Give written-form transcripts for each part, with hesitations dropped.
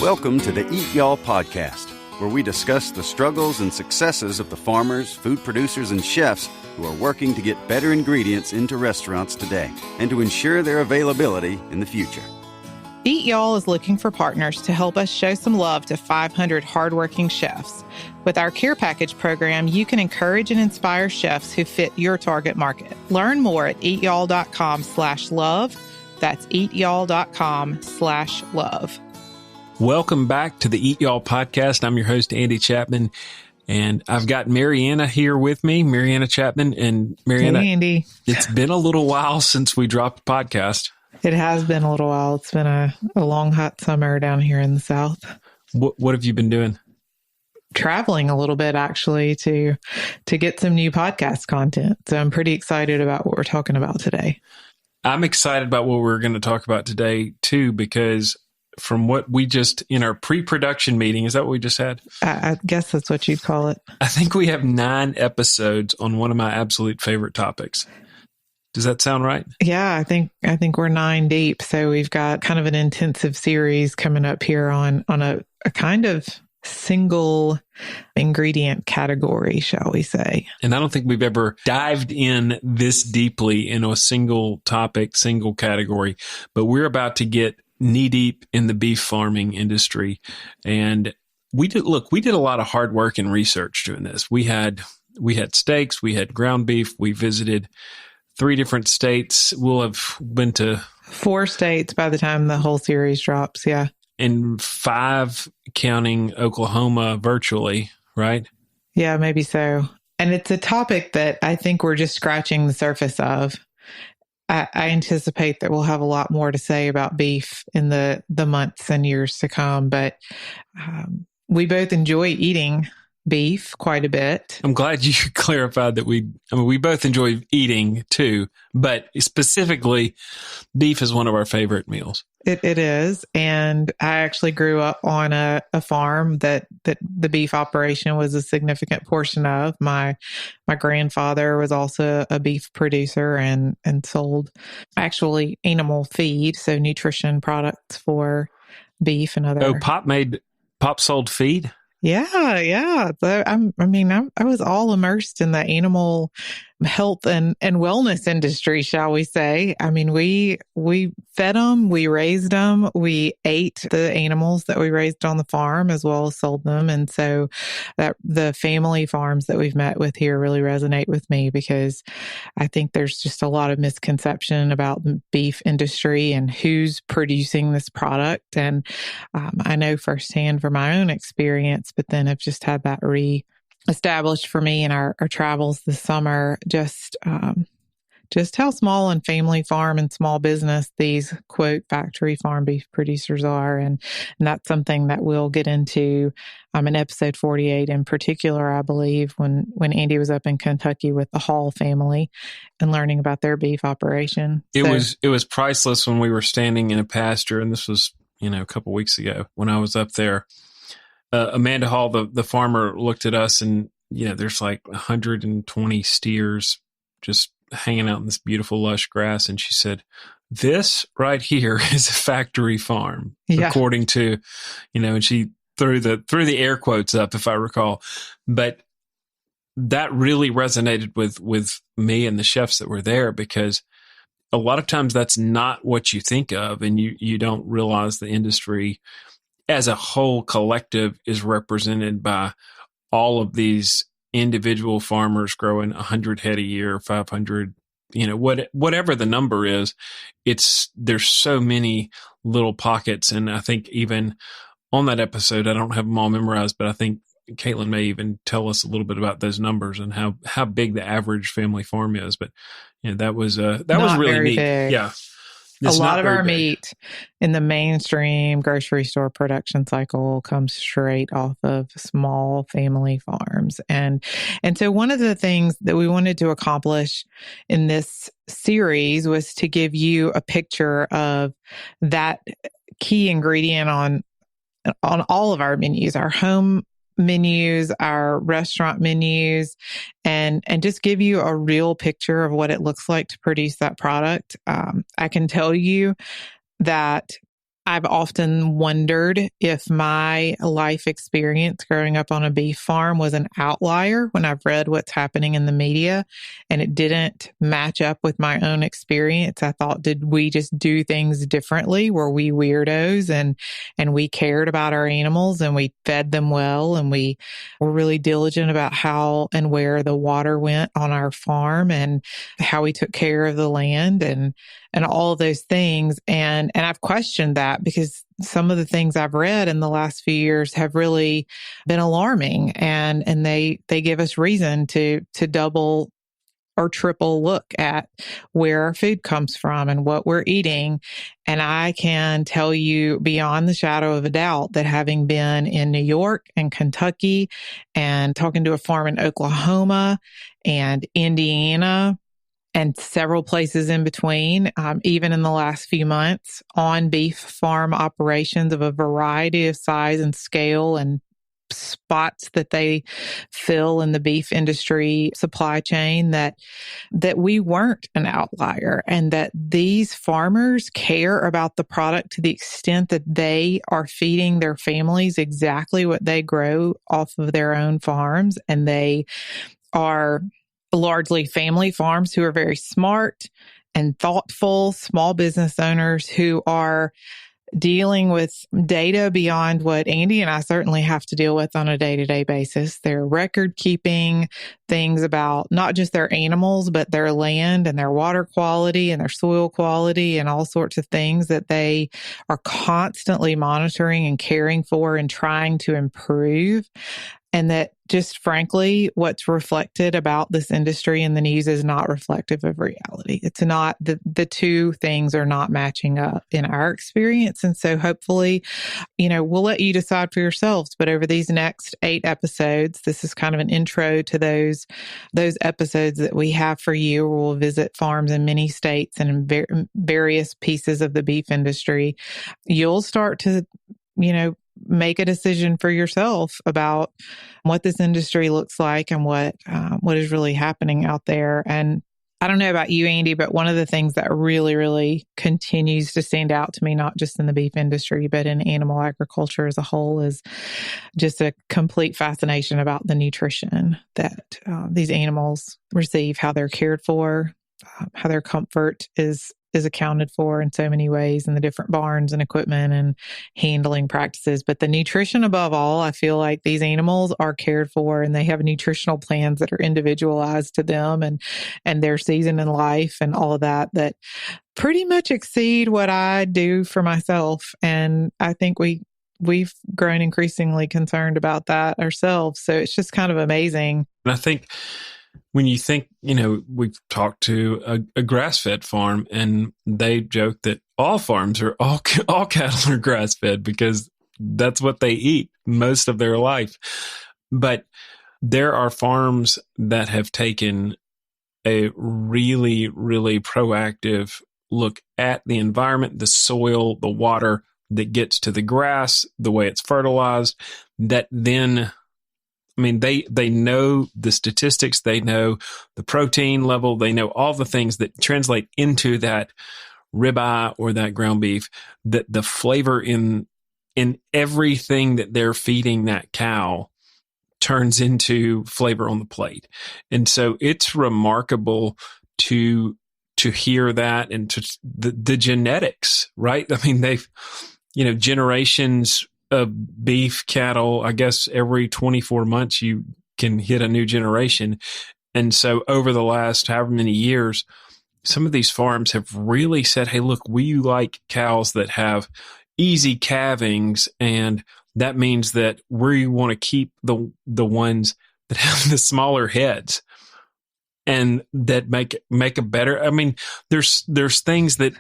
Welcome to the Eat Y'all Podcast, where we discuss the struggles and successes of the farmers, food producers, and chefs who are working to get better ingredients into restaurants today and to ensure their availability in the future. Eat Y'all is looking for partners to help us show some love to 500 hardworking chefs. With our Care Package program, you can encourage and inspire chefs who fit your target market. Learn more at eatyall.com/love. That's eatyall.com/love. Welcome back to the Eat Y'all Podcast. I'm your host, Andy Chapman, and I've got Marianna here with me, Marianna Chapman. And Marianna, hey, Andy. It's been a little while since we dropped a podcast. It has been a little while. It's been a long, hot summer down here in the South. What have you been doing? Traveling a little bit, actually, to get some new podcast content. So I'm pretty excited about what we're talking about today. I'm excited about what we're going to talk about today, too, because from what we just, in our pre-production meeting, is that what we just had? I guess that's what you'd call it. I think we have 9 episodes on one of my absolute favorite topics. Does that sound right? Yeah, I think we're 9 deep. So we've got kind of an intensive series coming up here on a kind of single ingredient category, shall we say. And I don't think we've ever dived in this deeply into a single topic, single category, but we're about to get knee deep in the beef farming industry. And we did a lot of hard work and research doing this. We had steaks, we had ground beef, we visited 3 different states. We'll have been to 4 states by the time the whole series drops. Yeah. And 5 counting Oklahoma virtually, right? Yeah, maybe so. And it's a topic that I think we're just scratching the surface of. I anticipate that we'll have a lot more to say about beef in the months and years to come, but we both enjoy eating beef quite a bit. I'm glad you clarified that we both enjoy eating too, but specifically beef is one of our favorite meals. It is. And I actually grew up on a farm that the beef operation was a significant portion of. My grandfather was also a beef producer and sold actually animal feed, so nutrition products for beef and other. Oh, Pop sold feed? Yeah. I was all immersed in the animal health and wellness industry, shall we say. I mean, we fed them, we raised them, we ate the animals that we raised on the farm as well as sold them. And so that the family farms that we've met with here really resonate with me because I think there's just a lot of misconception about the beef industry and who's producing this product. And I know firsthand from my own experience, but then I've just had that established for me in our travels this summer, just how small and family farm and small business these quote factory farm beef producers are. And that's something that we'll get into in episode 48 in particular, I believe, when Andy was up in Kentucky with the Hall family and learning about their beef operation. It was priceless when we were standing in a pasture, and this was, a couple weeks ago when I was up there. Amanda Hall, the farmer, looked at us and, there's like 120 steers just hanging out in this beautiful lush grass. And she said, this right here is a factory farm, according to, and she threw the air quotes up, if I recall. But that really resonated with me and the chefs that were there, because a lot of times that's not what you think of, and you don't realize the industry as a whole collective is represented by all of these individual farmers growing 100 head a year, 500, whatever the number is. There's so many little pockets. And I think even on that episode, I don't have them all memorized, but I think Caitlin may even tell us a little bit about those numbers and how big the average family farm is. But that was really neat. Big. Yeah. A lot of our meat in the mainstream grocery store production cycle comes straight off of small family farms. And so one of the things that we wanted to accomplish in this series was to give you a picture of that key ingredient on all of our menus, our home menus, our restaurant menus, and just give you a real picture of what it looks like to produce that product. I can tell you that I've often wondered if my life experience growing up on a beef farm was an outlier when I've read what's happening in the media and it didn't match up with my own experience. I thought, did we just do things differently? Were we weirdos and we cared about our animals and we fed them well and we were really diligent about how and where the water went on our farm and how we took care of the land and all of those things. And I've questioned that because some of the things I've read in the last few years have really been alarming and they give us reason to double or triple look at where our food comes from and what we're eating. And I can tell you beyond the shadow of a doubt that having been in New York and Kentucky and talking to a farm in Oklahoma and Indiana, and several places in between, even in the last few months, on beef farm operations of a variety of size and scale and spots that they fill in the beef industry supply chain, that we weren't an outlier and that these farmers care about the product to the extent that they are feeding their families exactly what they grow off of their own farms. And they are largely family farms who are very smart and thoughtful, small business owners who are dealing with data beyond what Andy and I certainly have to deal with on a day-to-day basis. They're record keeping things about not just their animals, but their land and their water quality and their soil quality and all sorts of things that they are constantly monitoring and caring for and trying to improve. And that just frankly, what's reflected about this industry in the news is not reflective of reality. It's not, the two things are not matching up in our experience. And so hopefully, we'll let you decide for yourselves. But over these next 8 episodes, this is kind of an intro to those episodes that we have for you, where we'll visit farms in many states and in various pieces of the beef industry. You'll start to, make a decision for yourself about what this industry looks like and what is really happening out there. And I don't know about you, Andy, but one of the things that really, really continues to stand out to me, not just in the beef industry, but in animal agriculture as a whole, is just a complete fascination about the nutrition that these animals receive, how they're cared for, how their comfort is accounted for in so many ways in the different barns and equipment and handling practices. But the nutrition above all, I feel like these animals are cared for and they have nutritional plans that are individualized to them and their season in life and all of that pretty much exceed what I do for myself. And I think we've grown increasingly concerned about that ourselves. So it's just kind of amazing. And I think when you think, we've talked to a grass-fed farm and they joke that all farms are, all cattle are grass-fed because that's what they eat most of their life. But there are farms that have taken a really, really proactive look at the environment, the soil, the water that gets to the grass, the way it's fertilized, that then they know the statistics, they know the protein level, they know all the things that translate into that ribeye or that ground beef, that the flavor in everything that they're feeding that cow turns into flavor on the plate. And so it's remarkable to hear that and to the genetics, right? They've, generations of beef cattle, I guess every 24 months you can hit a new generation. And so over the last however many years, some of these farms have really said, hey, look, we like cows that have easy calvings. And that means that we want to keep the ones that have the smaller heads and that make a better, there's things that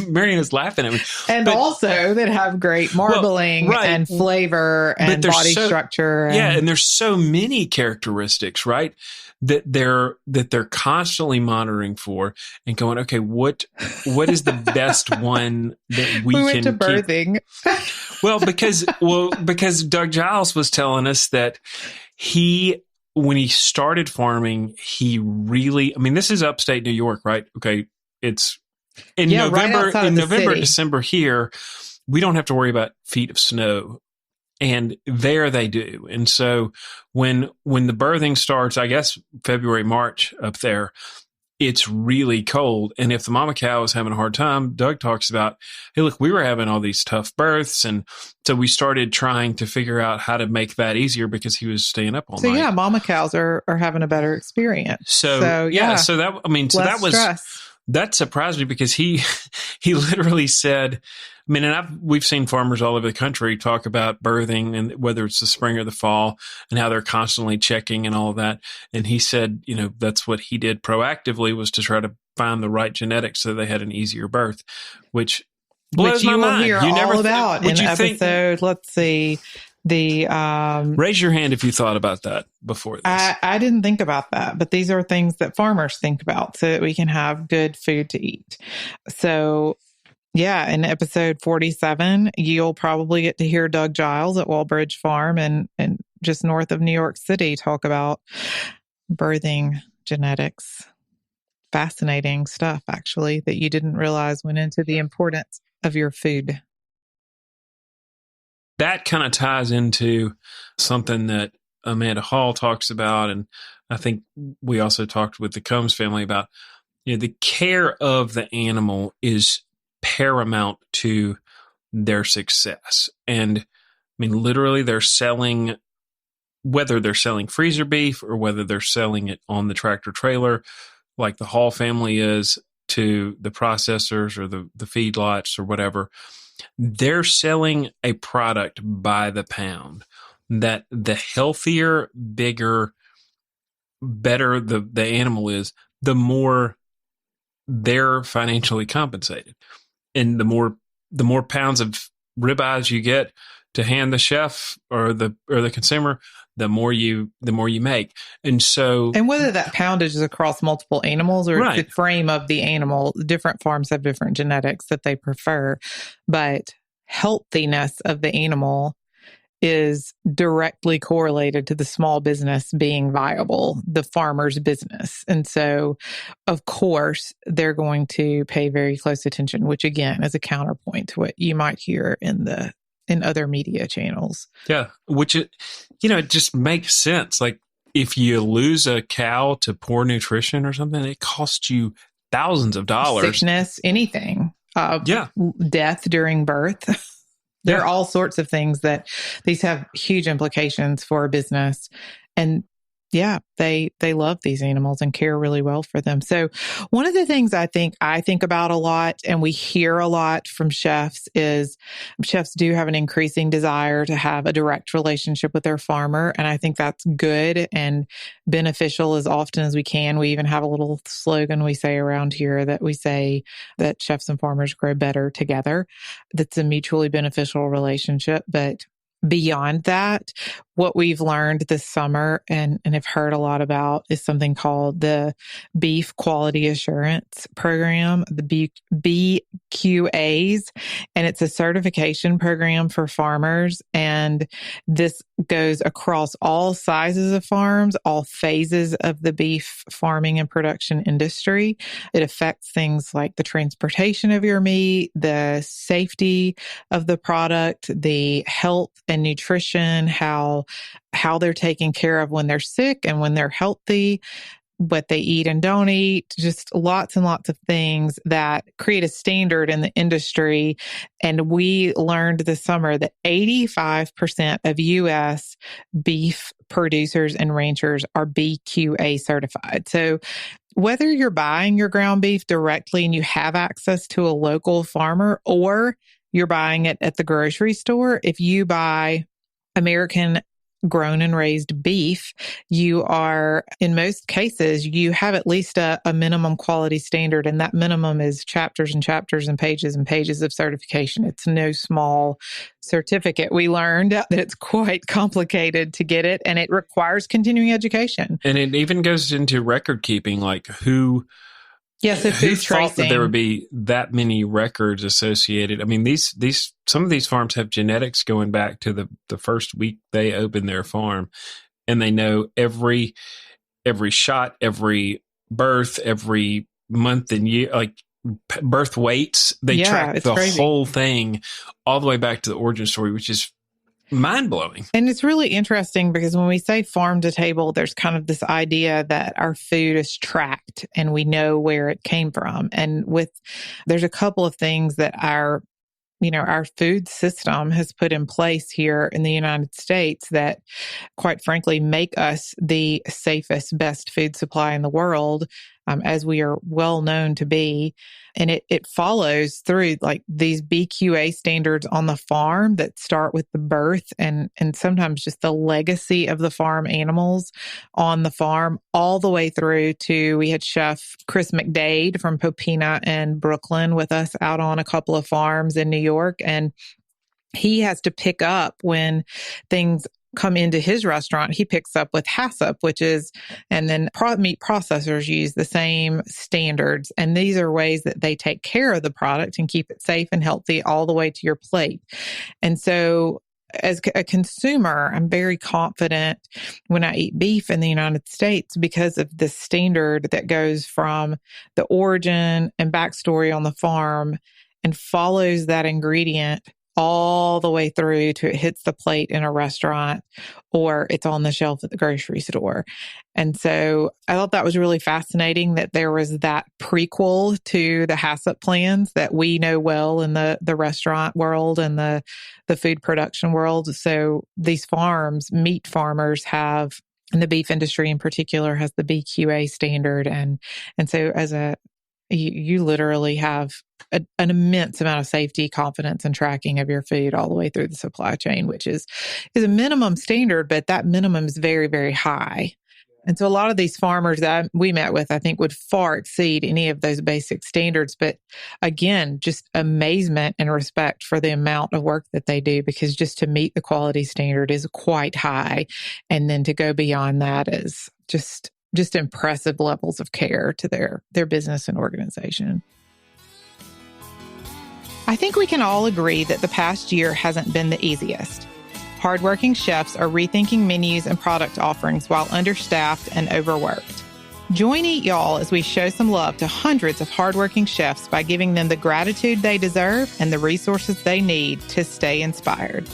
Marianna's laughing at me. And also that have great marbling and flavor and body structure. And there's so many characteristics, right? That they're constantly monitoring for and going, okay, what is the best one that we went can to birthing. Because Doug Giles was telling us that when he started farming, he really, this is upstate New York, right? Okay. It's In Yeah, right November, outside of the city. December here, we don't have to worry about feet of snow. And there they do. And so when the birthing starts, I guess February, March up there, it's really cold. And if the mama cow is having a hard time, Doug talks about, hey, look, we were having all these tough births. And so we started trying to figure out how to make that easier because he was staying up all night. So yeah, mama cows are having a better experience. So that was, stress. that surprised me because he literally said, I mean, and we've seen farmers all over the country talk about birthing and whether it's the spring or the fall and how they're constantly checking and all of that. And he said, that's what he did proactively, was to try to find the right genetics so they had an easier birth, which blows my mind. Hear you never all about in episode. Let's see. Raise your hand if you thought about that before this. I didn't think about that, but these are things that farmers think about so that we can have good food to eat. So yeah, in episode 47, you'll probably get to hear Doug Giles at Walbridge Farm and just north of New York City talk about birthing genetics. Fascinating stuff, actually, that you didn't realize went into the importance of your food. That kind of ties into something that Amanda Hall talks about, and I think we also talked with the Combs family about, the care of the animal is paramount to their success. And I mean, literally they're selling, whether they're selling freezer beef or whether they're selling it on the tractor trailer, like the Hall family is, to the processors or the feedlots or whatever, they're selling a product by the pound that the healthier, bigger, better the animal is, the more they're financially compensated. And the more pounds of ribeyes you get to hand the chef or the consumer, the more you make. And so, and whether that poundage is across multiple animals or right. It's the frame of the animal, different farms have different genetics that they prefer, but healthiness of the animal is directly correlated to the small business being viable, the farmer's business. And so, of course, they're going to pay very close attention, which again is a counterpoint to what you might hear in other media channels. Yeah, which it just makes sense. Like if you lose a cow to poor nutrition or something, it costs you thousands of dollars. Sickness, anything. Death during birth. There are all sorts of things that these have huge implications for a business. And yeah, they love these animals and care really well for them. So one of the things I think about a lot and we hear a lot from chefs is chefs do have an increasing desire to have a direct relationship with their farmer. And I think that's good and beneficial as often as we can. We even have a little slogan we say around here that we say that chefs and farmers grow better together. That's a mutually beneficial relationship. But beyond that, what we've learned this summer and have heard a lot about is something called the Beef Quality Assurance Program, the BQAs, and it's a certification program for farmers. And this goes across all sizes of farms, all phases of the beef farming and production industry. It affects things like the transportation of your meat, the safety of the product, the health and nutrition, how they're taken care of when they're sick and when they're healthy, what they eat and don't eat, just lots and lots of things that create a standard in the industry. And we learned this summer that 85% of U.S. beef producers and ranchers are BQA certified. So whether you're buying your ground beef directly and you have access to a local farmer, or you're buying it at the grocery store, if you buy American grown and raised beef, you are, in most cases, you have at least a minimum quality standard. And that minimum is chapters and chapters and pages of certification. It's no small certificate. We learned that it's quite complicated to get it, and it requires continuing education. And it even goes into record keeping, like who... Yes, if who thought that there would be that many records associated? I mean, some of these farms have genetics going back to the first week they opened their farm, and they know every shot, every birth, every month and year. Like birth weights. They track the crazy. whole thing all the way back to the origin story, which is mind-blowing. And it's really interesting because when we say farm to table, there's kind of this idea that our food is tracked and we know where it came from. And there's a couple of things that our food system has put in place here in the United States that, quite frankly, make us the safest, best food supply in the world, as we are well known to be. And it follows through like these BQA standards on the farm that start with the birth and sometimes just the legacy of the farm animals on the farm, all the way through to, we had Chef Chris McDade from Popina and Brooklyn with us out on a couple of farms in New York. And he has to pick up when things come into his restaurant. He picks up with HACCP, and then meat processors use the same standards. And these are ways that they take care of the product and keep it safe and healthy all the way to your plate. And so as a consumer, I'm very confident when I eat beef in the United States because of the standard that goes from the origin and backstory on the farm and follows that ingredient all the way through to it hits the plate in a restaurant or it's on the shelf at the grocery store. And so I thought that was really fascinating that there was that prequel to the HACCP plans that we know well in the restaurant world and the food production world. So these meat farmers have, and the beef industry in particular has the BQA standard. And so you literally have an immense amount of safety, confidence, and tracking of your food all the way through the supply chain, which is a minimum standard, but that minimum is very, very high. And so a lot of these farmers that we met with, I think, would far exceed any of those basic standards. But again, just amazement and respect for the amount of work that they do, because just to meet the quality standard is quite high. And then to go beyond that is just impressive levels of care to their business and organization. I think we can all agree that the past year hasn't been the easiest. Hardworking chefs are rethinking menus and product offerings while understaffed and overworked. Join Eat Y'all as we show some love to hundreds of hardworking chefs by giving them the gratitude they deserve and the resources they need to stay inspired.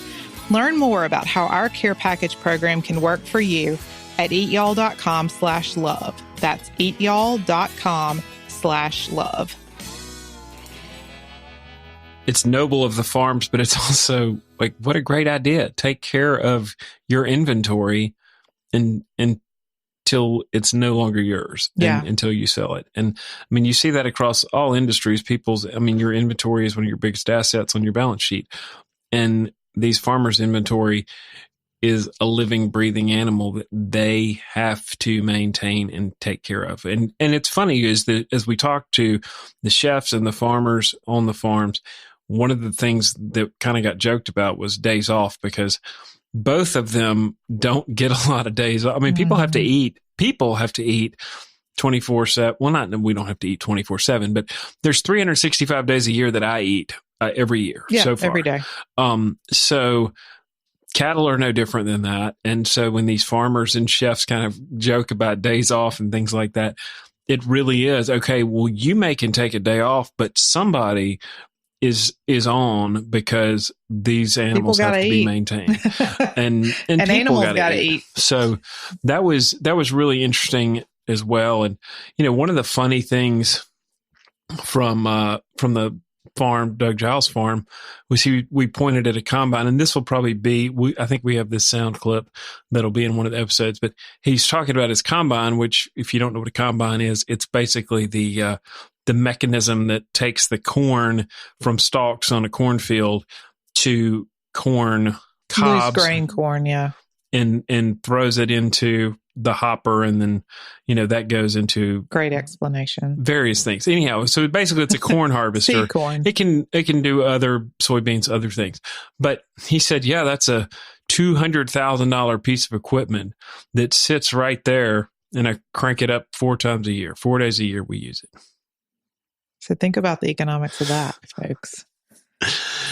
Learn more about how our care package program can work for you at eatyall.com/love. That's eatyall.com/love. It's noble of the farms, but it's also like, what a great idea. Take care of your inventory until it's no longer yours, until you sell it. And I mean, you see that across all industries. Your inventory is one of your biggest assets on your balance sheet. And these farmers' inventory is a living, breathing animal that they have to maintain and take care of. And it's funny is that as we talk to the chefs and the farmers on the farms, one of the things that kind of got joked about was days off, because both of them don't get a lot of days off. I mean, people have to eat 24/7. Well, we don't have to eat 24/7, but there's 365 days a year that I eat every year so far. Every day. So cattle are no different than that. And so when these farmers and chefs kind of joke about days off and things like that, it really is, okay, well, you can take a day off, but somebody is on, because these animals have to be maintained and people got to eat. So that was really interesting as well. And, one of the funny things from the farm, Doug Giles' farm, was we pointed at a combine, and this will probably be, I think we have this sound clip that'll be in one of the episodes, but he's talking about his combine, which, if you don't know what a combine is, it's basically the mechanism that takes the corn from stalks on a cornfield to corn cobs. Loose grain corn, yeah. And throws it into the hopper, and then, that goes into great explanation. Various things. Anyhow, so basically it's a corn harvester. Seed corn. It can do other soybeans, other things. But he said, yeah, that's a $200,000 piece of equipment that sits right there, and I crank it up 4 times a year. 4 days a year we use it. So think about the economics of that, folks.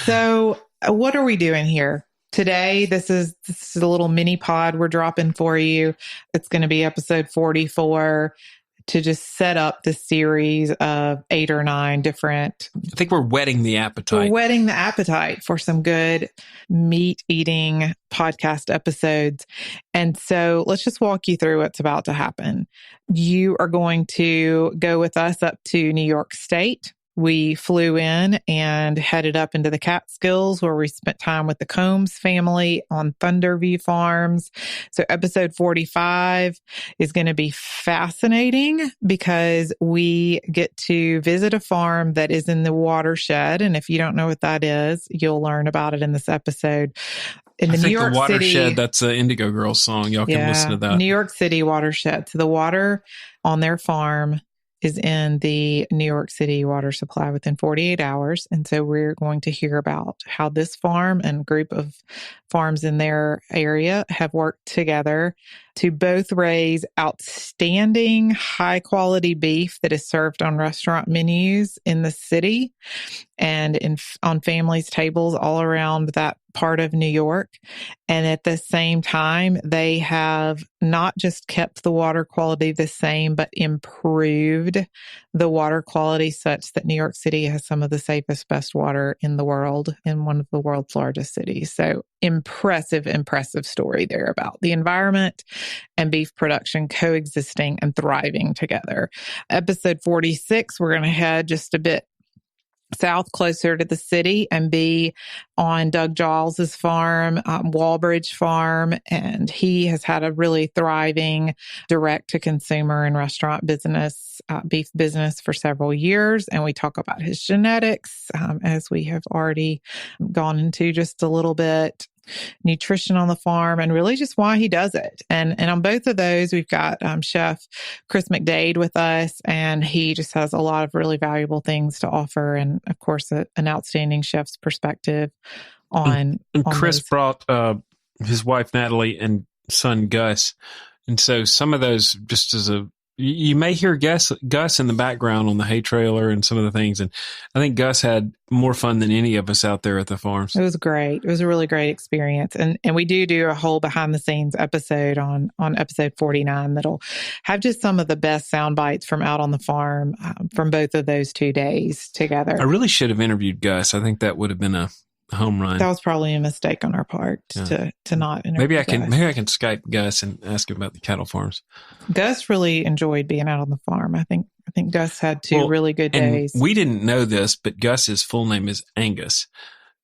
So what are we doing here? Today, this is a little mini pod we're dropping for you. It's going to be episode 44. to just set up this series of 8 or 9 different. I think we're whetting the appetite. We're whetting the appetite for some good meat eating podcast episodes. And so let's just walk you through what's about to happen. You are going to go with us up to New York State. We flew in and headed up into the Catskills, where we spent time with the Combs family on Thunderview Farms. So episode 45 is going to be fascinating because we get to visit a farm that is in the watershed. And if you don't know what that is, you'll learn about it in this episode. In the New York the watershed, City, that's an Indigo Girls song. Y'all can listen to that. New York City watershed. So the water on their farm is in the New York City water supply within 48 hours. And so we're going to hear about how this farm and group of farms in their area have worked together to both raise outstanding high quality beef that is served on restaurant menus in the city and on families' tables all around that part of New York. And at the same time, they have not just kept the water quality the same, but improved the water quality such that New York City has some of the safest, best water in the world in one of the world's largest cities. So impressive story there about the environment and beef production coexisting and thriving together. Episode 46, we're going to head just a bit south, closer to the city, and be on Doug Giles's farm, Walbridge Farm. And he has had a really thriving direct-to-consumer and restaurant business, beef business for several years. And we talk about his genetics, as we have already gone into just a little bit, nutrition on the farm, and really just why he does it. And on both of those, we've got Chef Chris McDade with us, and he just has a lot of really valuable things to offer. And of course, an outstanding chef's perspective on. And on Chris those. brought his wife, Natalie, and son, Gus. And so some of those, just as you may hear Gus in the background on the hay trailer and some of the things. And I think Gus had more fun than any of us out there at the farms. It was great. It was a really great experience. And we do a whole behind the scenes episode on episode 49 that'll have just some of the best sound bites from out on the farm from both of those 2 days together. I really should have interviewed Gus. I think that would have been a home run. That was probably a mistake on our part to not interview maybe I can Gus. Skype Gus and ask him about the cattle farms. Gus really enjoyed being out on the farm. I think Gus had 2 really good days. We didn't know this, but Gus's full name is Angus.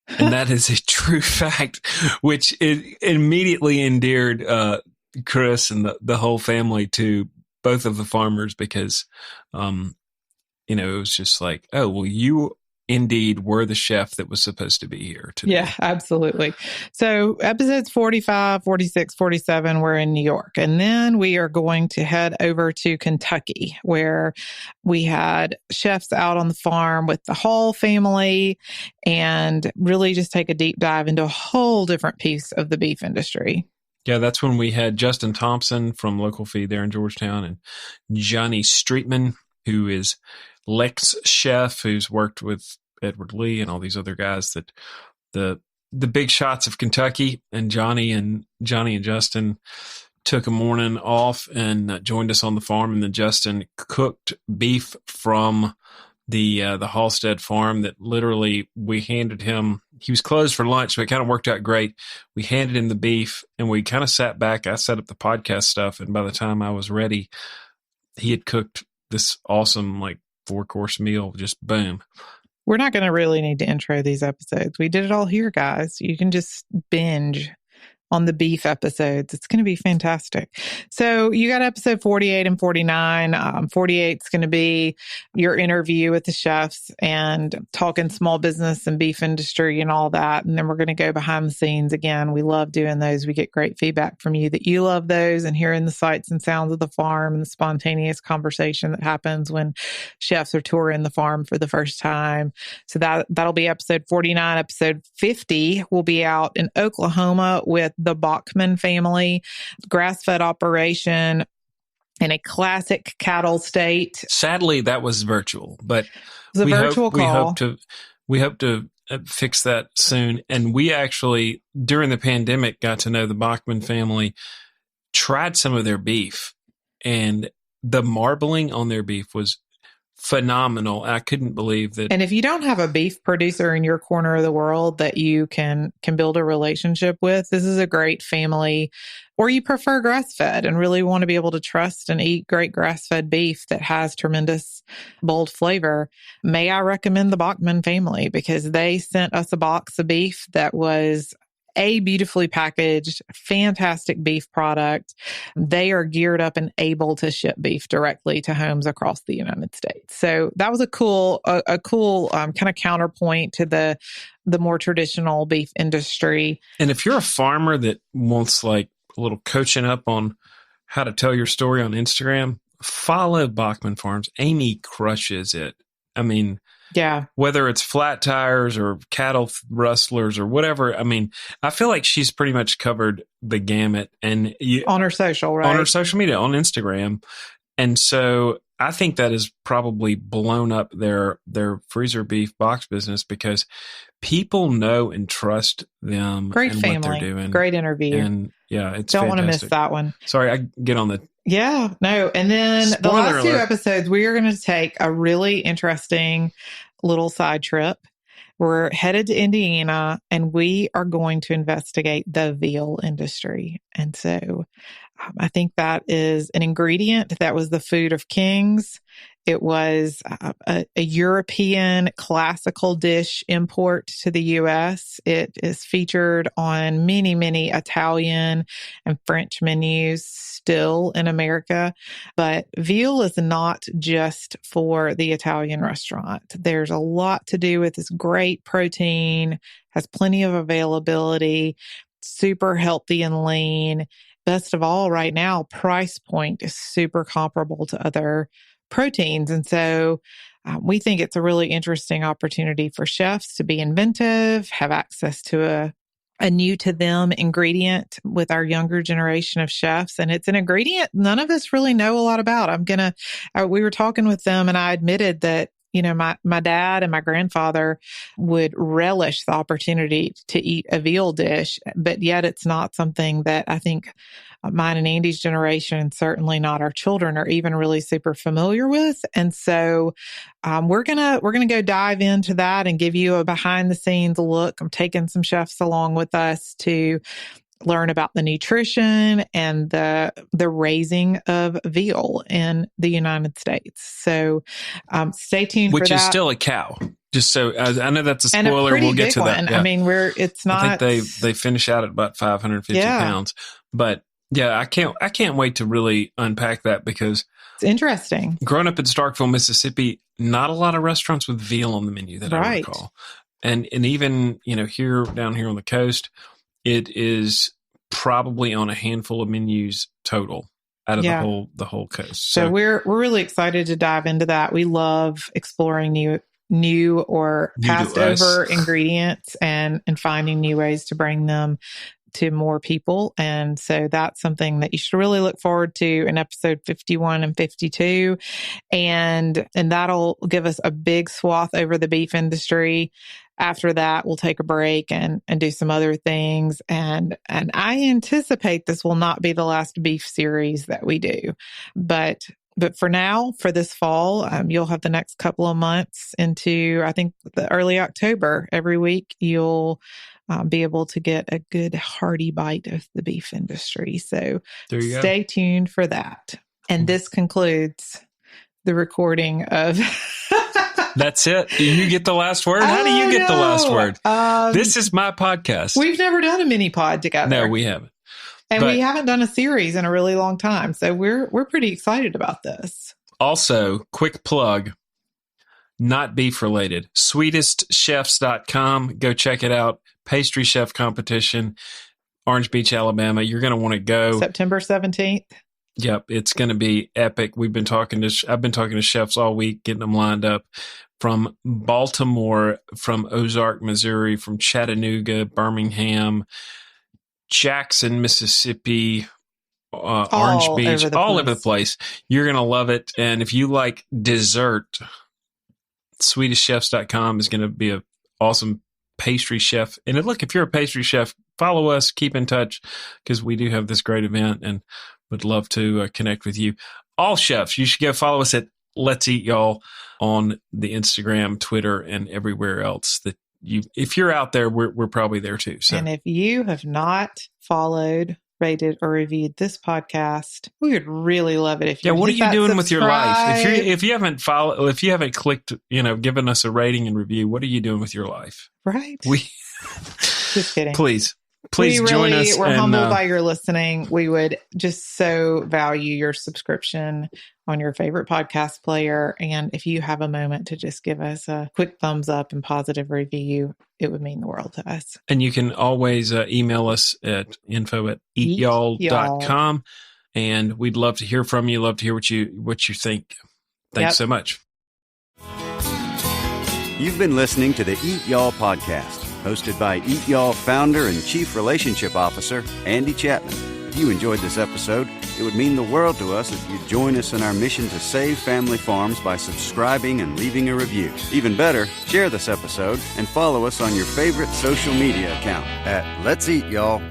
And that is a true fact, which it immediately endeared Chris and the whole family to both of the farmers because, it was just like, oh, well, you indeed were the chef that was supposed to be here today. Yeah, absolutely. So episodes 45, 46, 47, we're in New York. And then we are going to head over to Kentucky, where we had chefs out on the farm with the Hall family and really just take a deep dive into a whole different piece of the beef industry. Yeah, that's when we had Justin Thompson from Local Feed there in Georgetown and Johnny Streetman, who is Lex chef, who's worked with Edward Lee and all these other guys that the big shots of Kentucky. And Johnny and Justin took a morning off and joined us on the farm. And then Justin cooked beef from the Halstead farm that literally we handed him. He was closed for lunch, but it kind of worked out great. We handed him the beef and we kind of sat back. I set up the podcast stuff. And by the time I was ready, he had cooked this awesome, 4-course meal, just boom. We're not going to really need to intro these episodes. We did it all here, guys. You can just binge on the beef episodes. It's going to be fantastic. So you got episode 48 and 49. 48 is going to be your interview with the chefs and talking small business and beef industry and all that. And then we're going to go behind the scenes again. We love doing those. We get great feedback from you that you love those and hearing the sights and sounds of the farm and the spontaneous conversation that happens when chefs are touring the farm for the first time. So that'll be episode 49. Episode 50 will be out in Oklahoma with the Bachman family, grass-fed operation in a classic cattle state. Sadly, that was virtual, but it was a virtual call. We hope to fix that soon. And we actually, during the pandemic, got to know the Bachman family, tried some of their beef, and the marbling on their beef was phenomenal. I couldn't believe that. And if you don't have a beef producer in your corner of the world that you can build a relationship with, this is a great family, or you prefer grass-fed and really want to be able to trust and eat great grass-fed beef that has tremendous, bold flavor, may I recommend the Bachman family, because they sent us a box of beef that was a beautifully packaged, fantastic beef product. They are geared up and able to ship beef directly to homes across the United States. So that was a cool kind of counterpoint to the more traditional beef industry. And if you're a farmer that wants like a little coaching up on how to tell your story on Instagram, follow Bachman Farms. Amy crushes it. I mean, yeah, whether it's flat tires or cattle rustlers or whatever. I mean, I feel like she's pretty much covered the gamut and on her social, right? On her social media, on Instagram. And so I think that has probably blown up their freezer beef box business because people know and trust them. Great and family, what they're doing. Great interview. And yeah, it's don't fantastic. want to miss that one. Sorry, I get on the. Yeah, no. And then the last 2 alert. episodes, we are going to take a really interesting little side trip. We're headed to Indiana and we are going to investigate the veal industry. And so I think that is an ingredient that was the food of kings. It was a European classical dish import to the U.S. It is featured on many, many Italian and French menus still in America. But veal is not just for the Italian restaurant. There's a lot to do with this great protein, has plenty of availability, super healthy and lean. Best of all, right now, price point is super comparable to other proteins. And so we think it's a really interesting opportunity for chefs to be inventive, have access to a new to them ingredient with our younger generation of chefs. And it's an ingredient none of us really know a lot about. We were talking with them and I admitted that, my dad and my grandfather would relish the opportunity to eat a veal dish, but yet it's not something that I think mine and Andy's generation, certainly not our children, are even really super familiar with. And so we're gonna go dive into that and give you a behind the scenes look. I'm taking some chefs along with us to learn about the nutrition and the raising of veal in the United States. So stay tuned for that. Which is still a cow. Just so I know that's a spoiler. We'll get to that. Yeah. I mean, it's not. I think they finish out at about 550 pounds. But yeah, I can't wait to really unpack that because it's interesting. Growing up in Starkville, Mississippi, not a lot of restaurants with veal on the menu that I recall. And even, down here on the coast, it is probably on a handful of menus total out of the whole coast. So we're really excited to dive into that. We love exploring new or passed over ingredients and finding new ways to bring them to more people. And so that's something that you should really look forward to in episode 51 and 52. And that'll give us a big swath over the beef industry. After that, we'll take a break and do some other things. And I anticipate this will not be the last beef series that we do. But for now, for this fall, you'll have the next couple of months into, I think, the early October. Every week, you'll be able to get a good hearty bite of the beef industry. So stay tuned for that. And this concludes the recording of... That's it. You get the last word? How do you get the last word? This is my podcast. We've never done a mini pod together. No, we haven't. And we haven't done a series in a really long time. So we're pretty excited about this. Also, quick plug, not beef related, sweetestchefs.com. Go check it out. Pastry chef competition, Orange Beach, Alabama. You're going to want to go. September 17th. Yep, it's going to be epic. I've been talking to chefs all week, getting them lined up from Baltimore, from Ozark, Missouri, from Chattanooga, Birmingham, Jackson, Mississippi, Orange Beach, all over the place. You're going to love it. And if you like dessert, sweetestchefs.com is going to be an awesome pastry chef. And look, if you're a pastry chef, follow us, keep in touch because we do have this great event and would love to connect with you. all chefs, you should go follow us at Let's Eat Y'all on the Instagram, Twitter, and everywhere else that if you're out there, we're probably there too. So, and if you have not followed, rated, or reviewed this podcast, we would really love it if you. Yeah, what are you doing with your life? If you haven't clicked, given us a rating and review, what are you doing with your life? Right. Just kidding. Please join us. We're humbled by your listening. We would just so value your subscription on your favorite podcast player. And if you have a moment to just give us a quick thumbs up and positive review, it would mean the world to us. And you can always email us at info@eatyall.com. And we'd love to hear from you. Love to hear what you think. Thanks so much. You've been listening to the Eat Y'all Podcast, hosted by Eat Y'all founder and chief relationship officer, Andy Chapman. If you enjoyed this episode, it would mean the world to us if you'd join us in our mission to save family farms by subscribing and leaving a review. Even better, share this episode and follow us on your favorite social media account at Let's Eat Y'all.